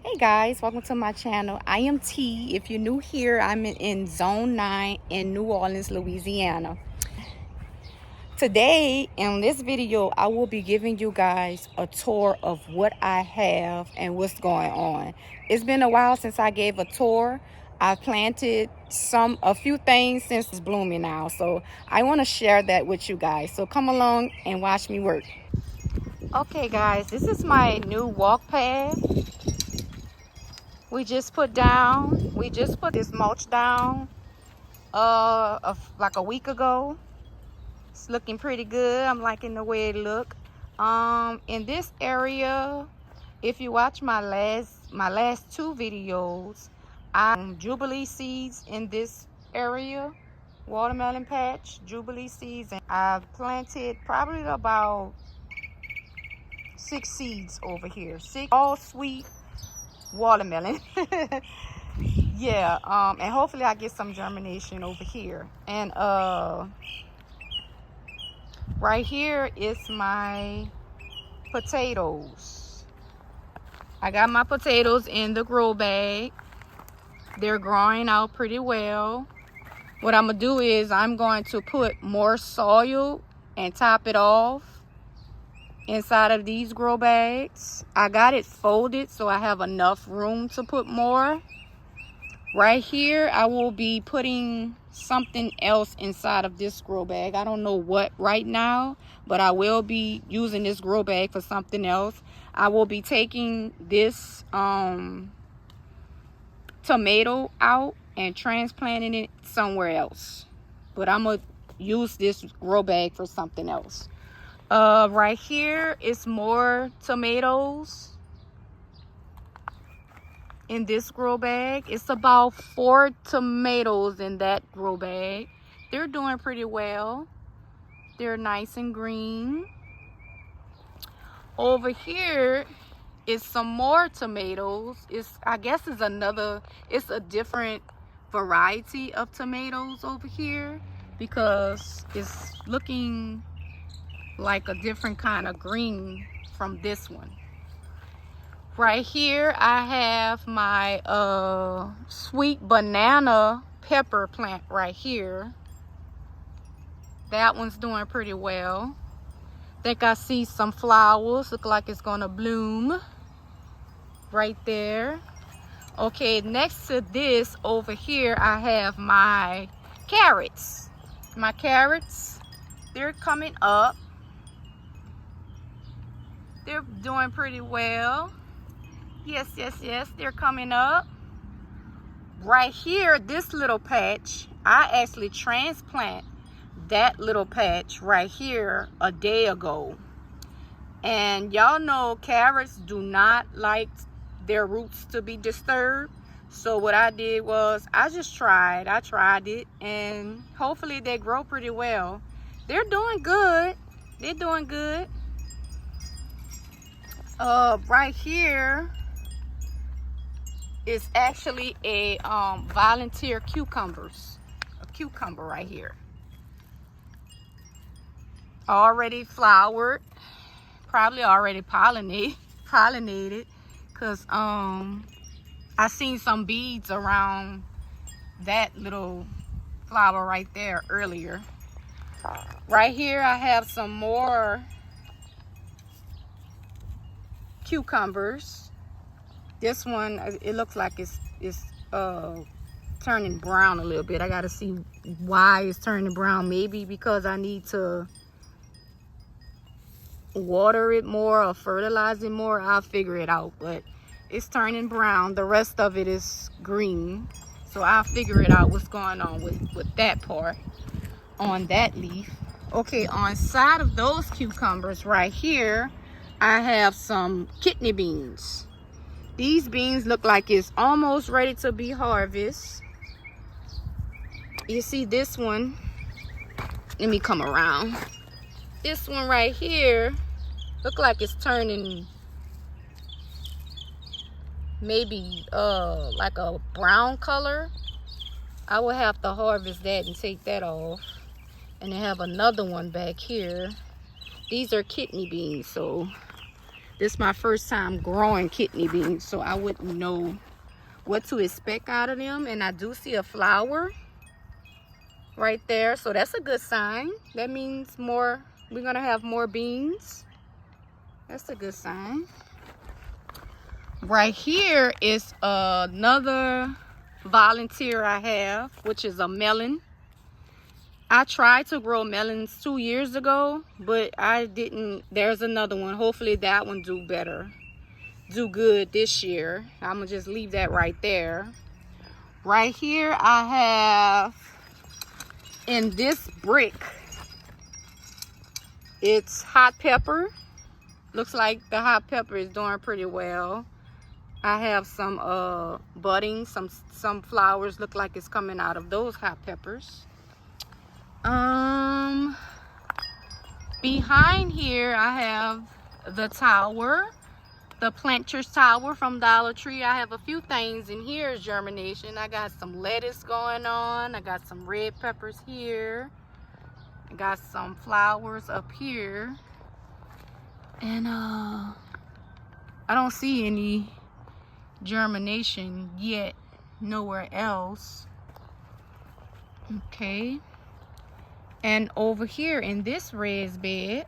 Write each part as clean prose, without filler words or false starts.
Hey guys, welcome to my channel. I am T. If you're new here, I'm in Zone 9 in New Orleans, Louisiana. Today, in this video, I will be giving you guys a tour of what I have and what's going on. It's been a while since I gave a tour. I planted a few things since it's blooming now. So I want to share that with you guys. So come along and watch me work. Okay guys, this is my new walk path. We just put this mulch down like a week ago. It's looking pretty good. I'm liking the way it look. In this area, if you watch my last two videos, I Jubilee seeds in this area, watermelon patch, Jubilee seeds, and I've planted probably about 6 seeds over here. 6 all sweet watermelon. Yeah, and hopefully I get some germination over here. And right here is my potatoes. I got my potatoes in the grow bag. They're growing out pretty well. What I'm gonna do is I'm going to put more soil and top it off inside of these grow bags. I got it folded so I have enough room to put more. Right here, I will be putting something else inside of this grow bag. I don't know what right now, but I will be using this grow bag for something else. I will be taking this tomato out and transplanting it somewhere else. But I'm gonna use this grow bag for something else. Right here is more tomatoes in this grow bag. It's about 4 tomatoes in that grow bag. They're doing pretty well. They're nice and green. Over here is some more tomatoes. I guess it's a different variety of tomatoes over here because it's looking like a different kind of green from this one. Right here I have my sweet banana pepper plant right here. That one's doing pretty well. Think I see some flowers. Look like it's gonna bloom right there. Okay, next to this over here I have my carrots. My carrots, they're coming up. They're doing pretty well. Yes, they're coming up. Right here, this little patch, I actually transplant that little patch right here a day ago. And y'all know carrots do not like their roots to be disturbed. So what I did was I tried it, and hopefully they grow pretty well. They're doing good. They're doing good. Right here is actually a volunteer cucumbers. A cucumber right here. Already flowered. Probably already pollinated. Cause I seen some beads around that little flower right there earlier. Right here I have some more cucumbers. This one, it looks like it's turning brown a little bit. I gotta see why it's turning brown. Maybe because I need to water it more or fertilize it more. I'll figure it out, but it's turning brown. The rest of it is green, so I'll figure it out what's going on with that part on that leaf. Okay, on side of those cucumbers right here I have some kidney beans. These beans look like it's almost ready to be harvested. You see this one, let me come around. This one right here look like it's turning maybe like a brown color. I will have to harvest that and take that off. And I have another one back here. These are kidney beans, so This is my first time growing kidney beans, so I wouldn't know what to expect out of them. And I do see a flower right there, so that's a good sign. That means we're gonna have more beans. That's a good sign. Right here is another volunteer I have, which is a melon. I tried to grow melons 2 years ago, but I didn't. There's another one. Hopefully that one do good this year. I'm gonna just leave that right there. Right here I have, in this brick, it's hot pepper. Looks like the hot pepper is doing pretty well. I have some budding, some flowers look like it's coming out of those hot peppers. Behind here I have the tower, the planter's tower from Dollar Tree. I have a few things in here is germination. I got some lettuce going on. I got some red peppers here. I got some flowers up here. And I don't see any germination yet nowhere else. Okay. And over here in this raised bed,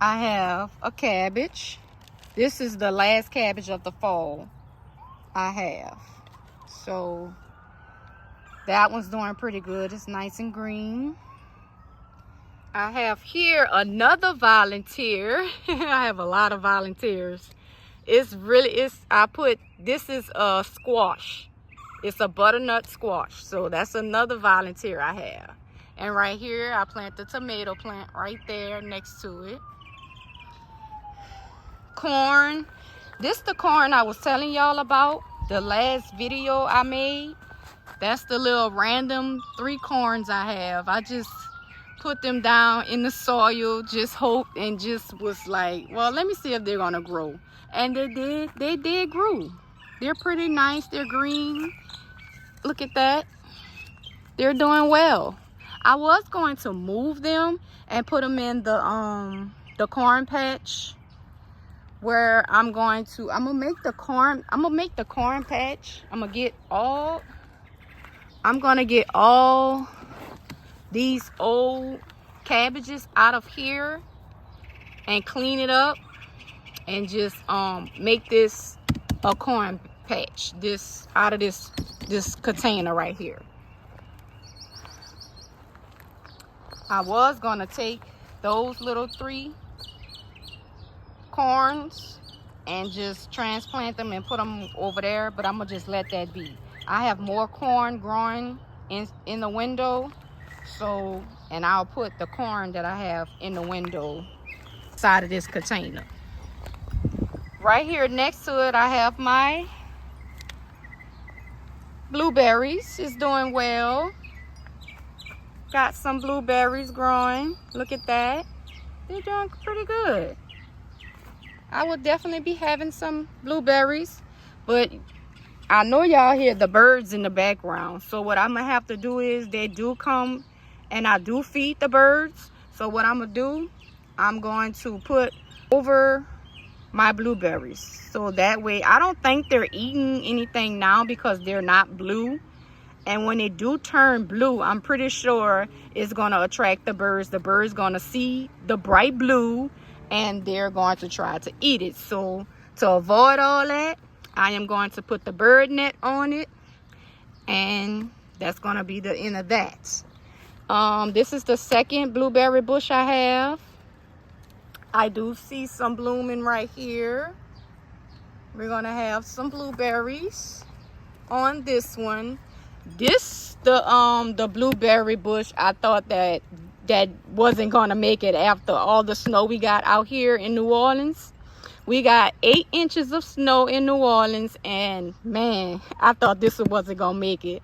I have a cabbage. This is the last cabbage of the fall I have. So that one's doing pretty good. It's nice and green. I have here another volunteer. I have a lot of volunteers. This is a squash. It's a butternut squash. So that's another volunteer I have. And right here, I plant the tomato plant right there next to it. Corn. This the corn I was telling y'all about, the last video I made. That's the little random 3 corns I have. I just put them down in the soil, just hoped, and just was like, well, let me see if they're gonna grow. And they did grow. They're pretty nice. They're green. Look at that. They're doing well. I was going to move them and put them in the corn patch, where I'm gonna make the corn patch. I'm gonna get all these old cabbages out of here and clean it up and just make this a corn patch out of this container right here. I was gonna take those little 3 corns and just transplant them and put them over there, but I'm gonna just let that be. I have more corn growing in the window, so, and I'll put the corn that I have in the window side of this container. Right here next to it, I have my blueberries. It's doing well. Got some blueberries growing. Look at that. They're doing pretty good. I would definitely be having some blueberries, but I know y'all hear the birds in the background. So what I'm gonna have to do is, they do come and I do feed the birds. So what I'm gonna do, I'm going to put over my blueberries. So that way, I don't think they're eating anything now because they're not blue. And when they do turn blue, I'm pretty sure it's going to attract the birds. The birds going to see the bright blue and they're going to try to eat it. So to avoid all that, I am going to put the bird net on it. And that's going to be the end of that. This is the second blueberry bush I have. I do see some blooming right here. We're going to have some blueberries on this one. The blueberry bush, I thought that wasn't gonna make it after all the snow we got out here in New Orleans. We got 8 inches of snow in New Orleans, and man, I thought this one wasn't gonna make it.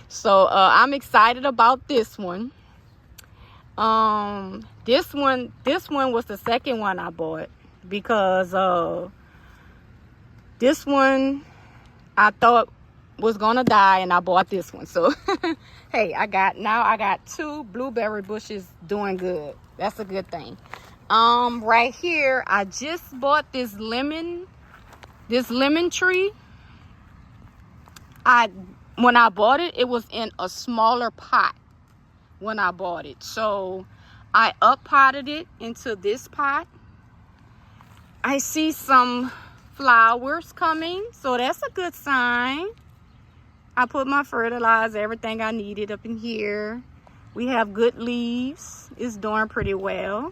So I'm excited about this one. This one was the second one I bought, because this one I thought was gonna die, and I bought this one. So hey, I got 2 blueberry bushes doing good. That's a good thing. Right here, I just bought this lemon tree. When I bought it, it was in a smaller pot when I bought it. So I up potted it into this pot. I see some flowers coming, so that's a good sign. I put my fertilizer, everything I needed up in here. We have good leaves. It's doing pretty well.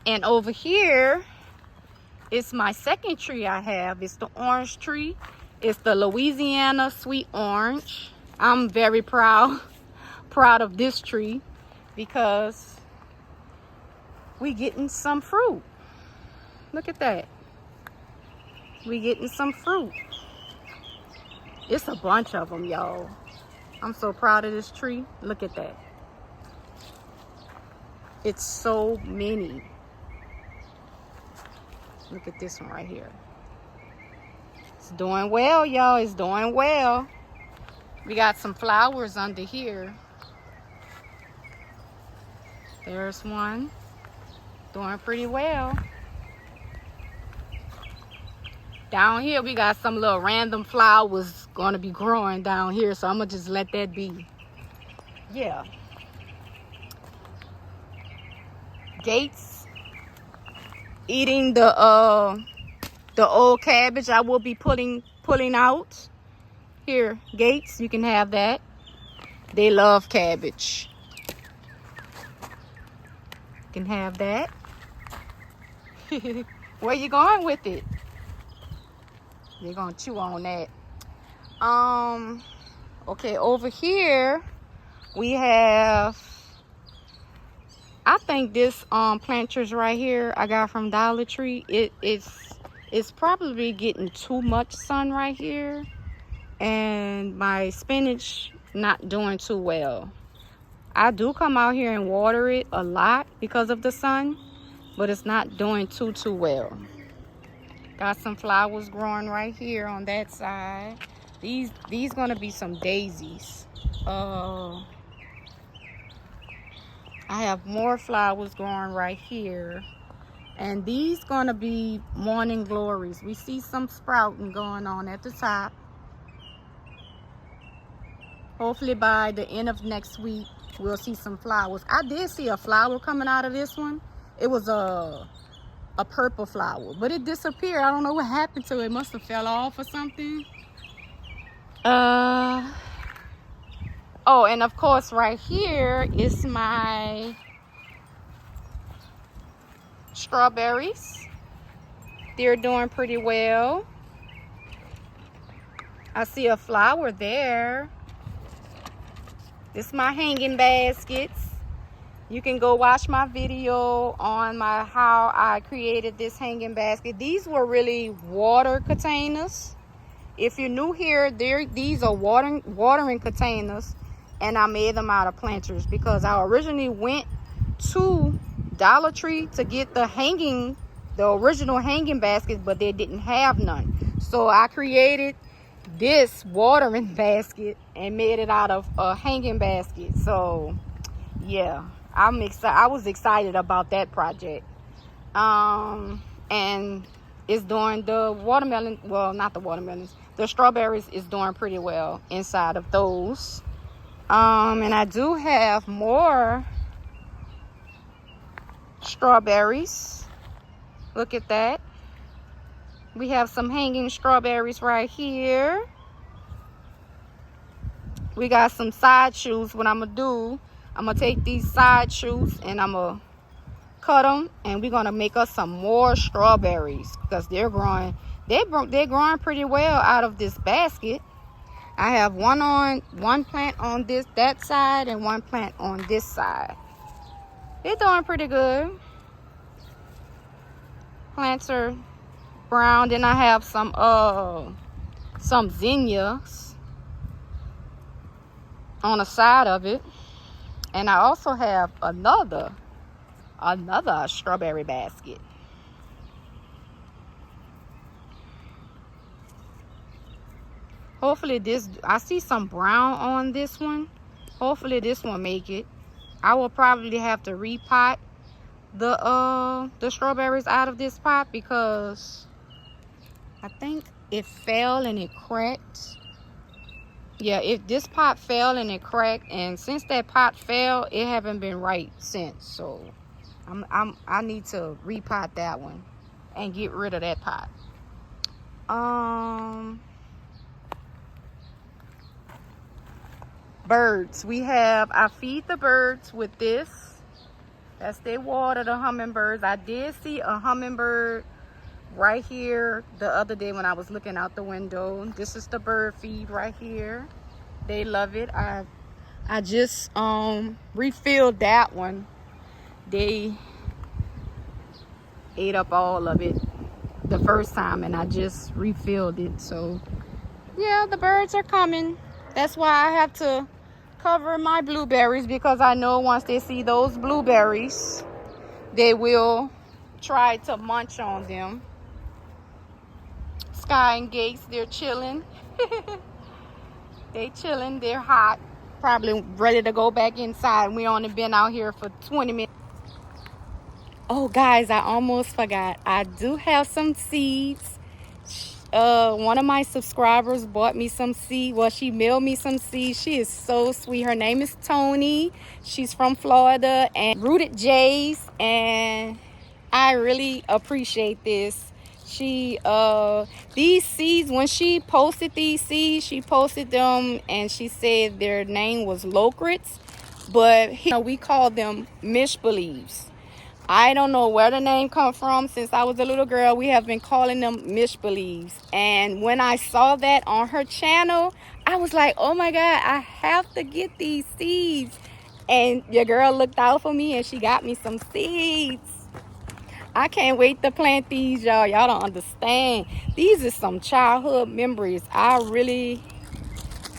And over here is my second tree I have. It's the orange tree. It's the Louisiana sweet orange. I'm very proud of this tree because we getting some fruit. Look at that. We getting some fruit. It's a bunch of them, y'all. I'm so proud of this tree. Look at that. It's so many. Look at this one right here. It's doing well, y'all. It's doing well. We got some flowers under here. There's one. Doing pretty well. Down here, we got some little random flowers going to be growing down here. So I'm going to just let that be. Yeah. Gates eating the old cabbage I will be pulling out. Here, Gates, you can have that. They love cabbage. You can have that. Where you going with it? You're gonna chew on that. Okay, over here we have, I think this planters right here I got from Dollar Tree. It's probably getting too much sun right here, and my spinach not doing too well. I do come out here and water it a lot because of the sun, but it's not doing too well. Got some flowers growing right here on that side. These gonna be some daisies. I have more flowers growing right here, and these gonna be morning glories. We see some sprouting going on at the top. Hopefully by the end of next week we'll see some flowers. I did see a flower coming out of this one. It was a purple flower, but it disappeared. I don't know what happened to it. It must have fell off or something. Oh, and of course right here is my strawberries. They're doing pretty well. I see a flower there. This is my hanging baskets. You can go watch my video on how I created this hanging basket. These were really water containers. If you're new here, these are watering containers, and I made them out of planters because I originally went to Dollar Tree to get the original hanging basket, but they didn't have none. So I created this watering basket and made it out of a hanging basket. So yeah, I'm excited. I was excited about that project. And it's doing the watermelon, well, not the watermelons, the strawberries is doing pretty well inside of those. And I do have more strawberries. Look at that. We have some hanging strawberries right here. We got some side shoots. What I'm gonna do, I'm gonna take these side shoots and I'm gonna cut them, and we're gonna make us some more strawberries because they're growing pretty well out of this basket. I have one plant on that side and one plant on this side. They're doing pretty good. Plants are brown. Then I have some zinnias on the side of it, and I also have another strawberry basket. Hopefully I see some brown on this one. Hopefully this one make it. I will probably have to repot the strawberries out of this pot because I think it fell and it cracked. Yeah, if this pot fell and it cracked, and since that pot fell, it haven't been right since. So I need to repot that one and get rid of that pot. Birds. I feed the birds with this. That's their water, the hummingbirds. I did see a hummingbird right here the other day when I was looking out the window. This is the bird feed right here. They love it. I just refilled that one. They ate up all of it the first time and I just refilled it. So yeah, the birds are coming. That's why I have to cover my blueberries, because I know once they see those blueberries, they will try to munch on them. Sky and Gates, they're chilling. They chilling, they're hot, probably ready to go back inside. We only been out here for 20 minutes. Oh guys, I almost forgot. I do have some seeds. One of my subscribers bought me some seed. Well, she mailed me some seeds. She is so sweet. Her name is Tony. She's from Florida and Rooted Jays, and I really appreciate this. She these seeds, when she posted these seeds, she posted them and she said their name was locrits, but we call them mish-believes. I don't know where the name come from. Since I was a little girl, we have been calling them mish-believes. And when I saw that on her channel, I was like, oh my God, I have to get these seeds. And your girl looked out for me and she got me some seeds. I can't wait to plant these, y'all. Y'all don't understand. These are some childhood memories.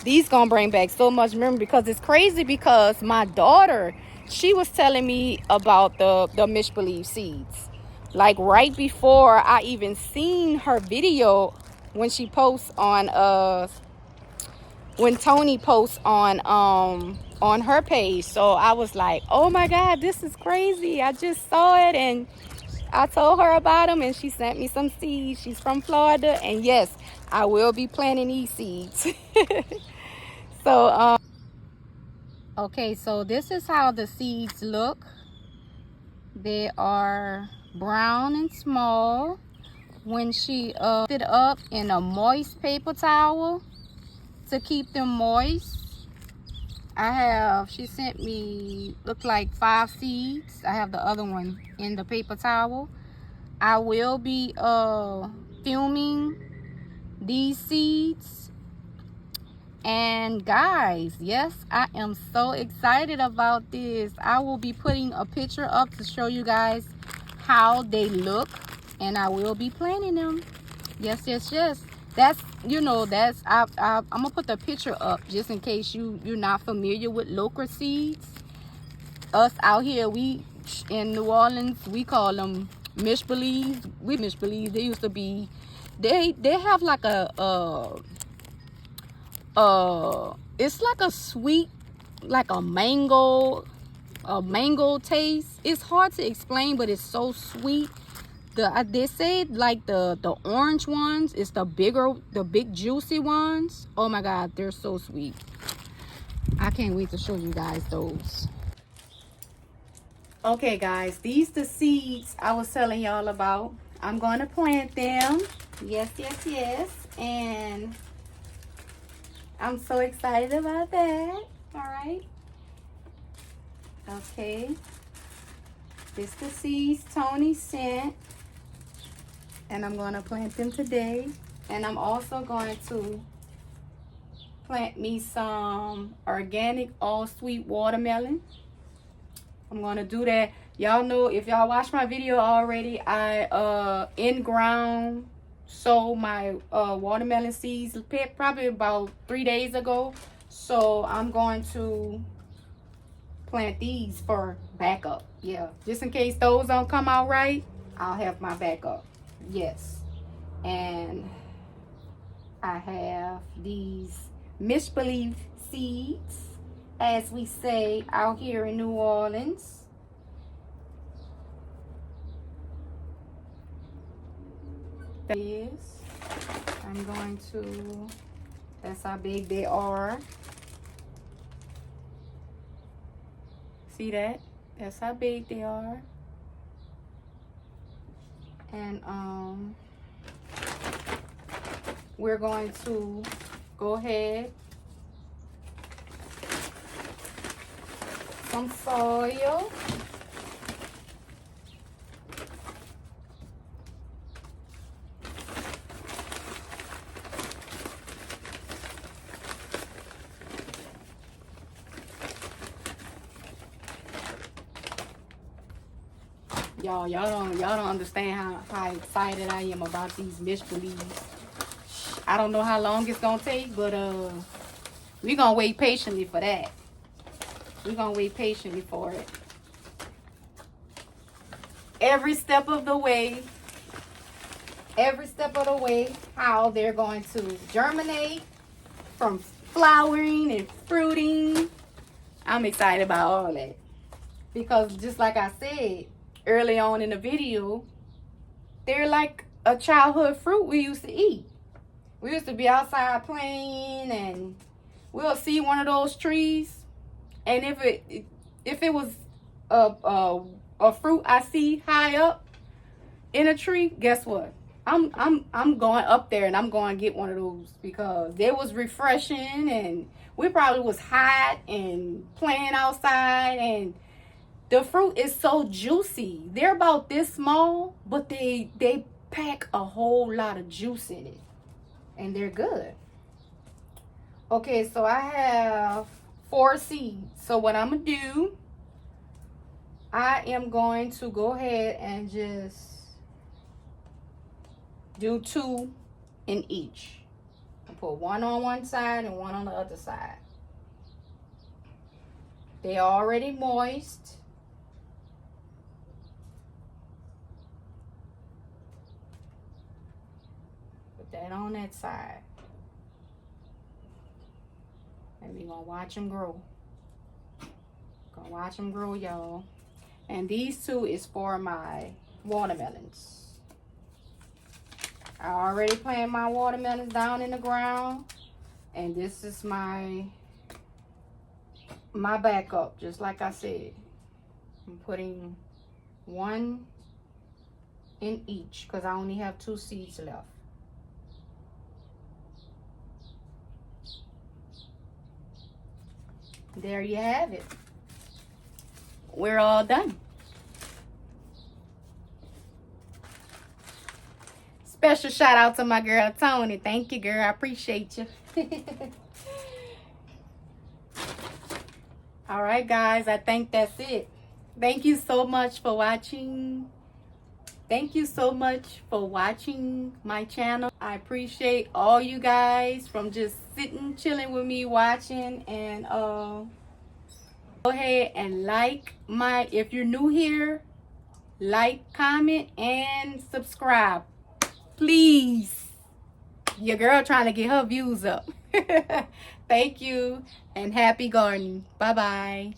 These gonna bring back so much memory, because it's crazy, because my daughter, she was telling me about the mish-believe seeds. Like right before I even seen her video when she posts on when Tony posts on her page. So I was like, oh my God, this is crazy. I just saw it and I told her about them and she sent me some seeds. She's from Florida, and yes, I will be planting these seeds. So okay, so this is how the seeds look. They are brown and small. When she it up in a moist paper towel to keep them moist. She sent me, look like 5 seeds. I have the other one in the paper towel. I will be filming these seeds. And guys, yes, I am so excited about this. I will be putting a picture up to show you guys how they look, and I will be planting them. Yes. That's, I'm gonna put the picture up just in case you're not familiar with locust seeds. Us out here, we in New Orleans, we call them mish-believe. We mish-believe. They used to be, they have like it's like a sweet, like a mango taste. It's hard to explain, but it's so sweet. They say like the orange ones is the big juicy ones. Oh my God, they're so sweet. I can't wait to show you guys those. Okay guys, these the seeds I was telling y'all about. I'm going to plant them. Yes. And I'm so excited about that. All right. Okay. This the seeds Tony sent. And I'm going to plant them today. And I'm also going to plant me some organic all sweet watermelon. I'm going to do that. Y'all know, if y'all watched my video already, I in-ground sowed my watermelon seeds probably about 3 days ago. So I'm going to plant these for backup. Yeah, just in case those don't come out right, I'll have my backup. Yes. And I have these mish-believe seeds, as we say out here in New Orleans. That is, I'm going to, that's how big they are. See that? That's how big they are. And we're going to go ahead, some soil. Y'all don't understand how excited I am about these mystery leaves. I don't know how long it's gonna take, but we're gonna wait patiently for that. We're gonna wait patiently for it. Every step of the way, how they're going to germinate from flowering and fruiting. I'm excited about all that. Because just like I said early on in the video, they're like a childhood fruit we used to eat. We used to be outside playing, and we'll see one of those trees, and if it was a fruit I see high up in a tree, guess what? I'm going up there and I'm going to get one of those, because it was refreshing, and we probably was hot and playing outside, and the fruit is so juicy. They're about this small, but they pack a whole lot of juice in it, and they're good. Okay, so I have 4 seeds. So what I'm gonna do, I am going to go ahead and just do 2 in each. I'll put 1 on one side and 1 on the other side. They're already moist. Put that on that side. And we're gonna watch them grow. Gonna watch them grow, y'all. And these 2 is for my watermelons. I already planted my watermelons down in the ground, and this is my backup, just like I said. I'm putting 1 in each because I only have 2 seeds left. There you have it. We're all done. Special shout out to my girl Tony. Thank you, girl. I appreciate you. All right, guys. I think that's it. Thank you so much for watching. Thank you so much for watching my channel. I appreciate all you guys from just sitting, chilling with me, watching. And go ahead and like my, if you're new here, like, comment, and subscribe. Please. Your girl trying to get her views up. Thank you, and happy gardening. Bye-bye.